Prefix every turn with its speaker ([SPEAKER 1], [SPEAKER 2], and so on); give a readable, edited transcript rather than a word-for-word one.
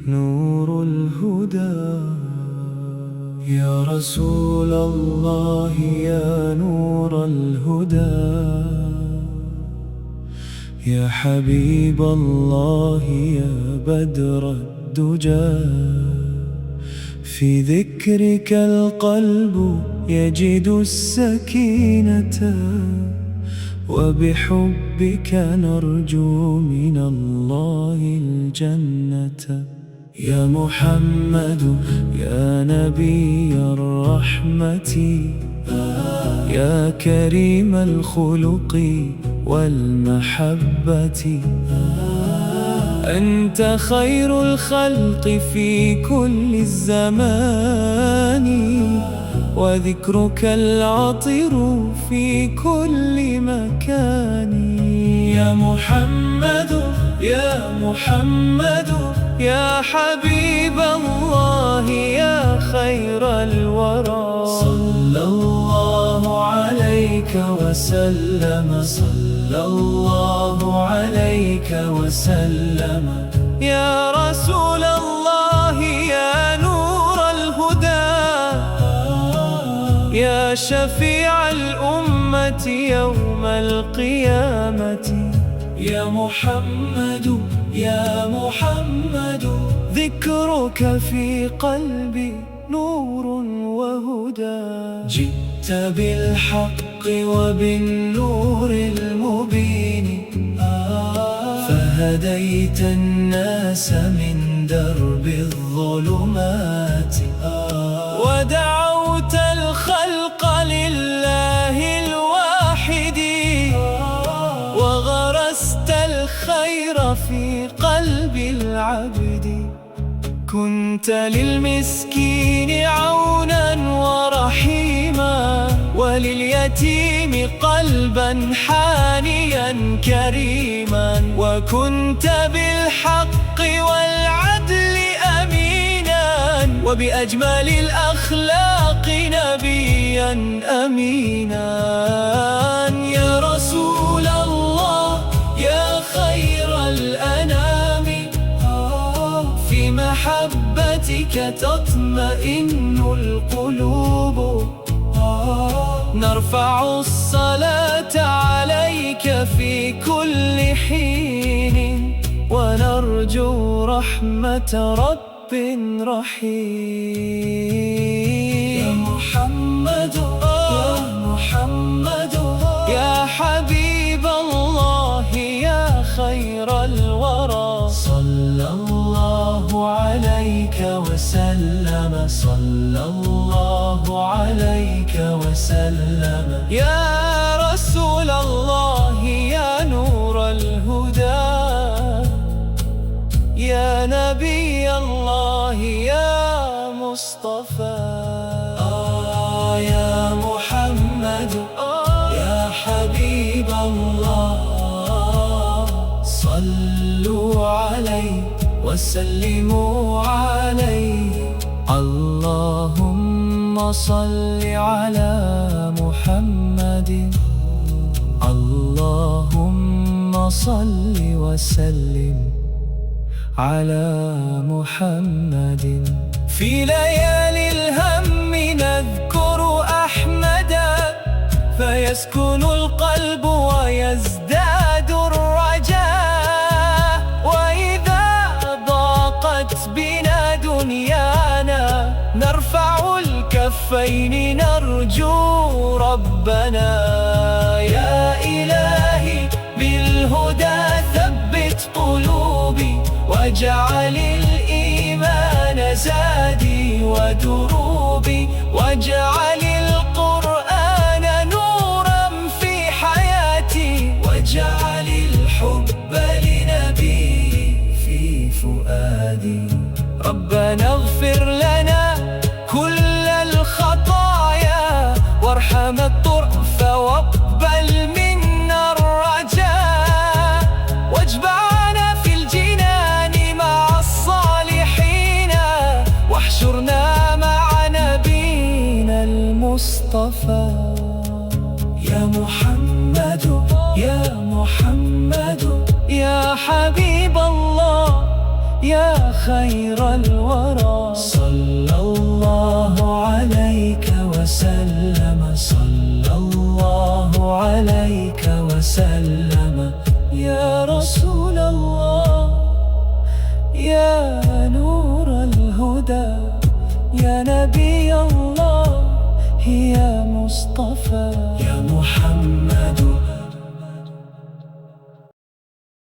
[SPEAKER 1] نور الهدى يا رسول الله يا نور الهدى يا حبيب الله يا بدر الدجى في ذكرك القلب يجد السكينة وبحبك نرجو من الله الجنة يا محمد يا نبي الرحمة يا كريم الخلق والمحبة أنت خير الخلق في كل الزمان وذكرك العطر في كل مكان يا محمد يا محمد يا حبيب الله يا خير الورى صلى الله عليك وسلم صلى الله عليك وسلم يا رسول الله يا نور الهدى يا شفيع الأمة يوم القيامة يا محمد يا محمد ذكرك في قلبي نور وهدى جئت بالحق وبالنور المبين فهديت الناس من درب الظلمات ودعوت الخلق لله الواحد وغرست الخير في قلب العبد كنت للمسكين عونا ورحيما ولليتيم قلبا حانيا كريما وكنت بالحق والعدل أمينا وبأجمل الأخلاق نبيا أمينا يا رسول الله يا خير الأنام في محبتك تطمئن القلوب نرفع الصلاة عليك في كل حين ونرجو رحمة رب رحيم يا محمد يا محمد يا حبيب الله يا خير الورى صلى الله عليك وسلم صلى الله عليك وسلم يا رسول الله يا نور الهدى يا نبي الله يا مصطفى يا محمد يا حبيب الله صلوا عليه وسلموا عليه اللهم صل على محمد اللهم صل وسلم على محمد في ليالي الهم نذكر أحمدا فيسكن القلب ويزداد الرجاء وإذا ضاقت بنا دنيانا نرفع الكفين نرجو ربنا يا إلهي بالهدى ثبت قلوبي واجعل الإيمان زادي ودروبي واجعل القرآن نورا في حياتي واجعل الحب لنبي في فؤادي ربنا اغفر لنا كل الخطايا وارحم الطرف واقبل منا الرجاء واجمعنا في الجنان مع الصالحين واحشرنا مع نبينا المصطفى يا محمد يا محمد يا حبيب الله يا خير الورى. صلى الله عليك وسلم، صلى الله عليك وسلم، يا رسول الله، يا نور الهدى، يا نبي الله، يا مصطفى.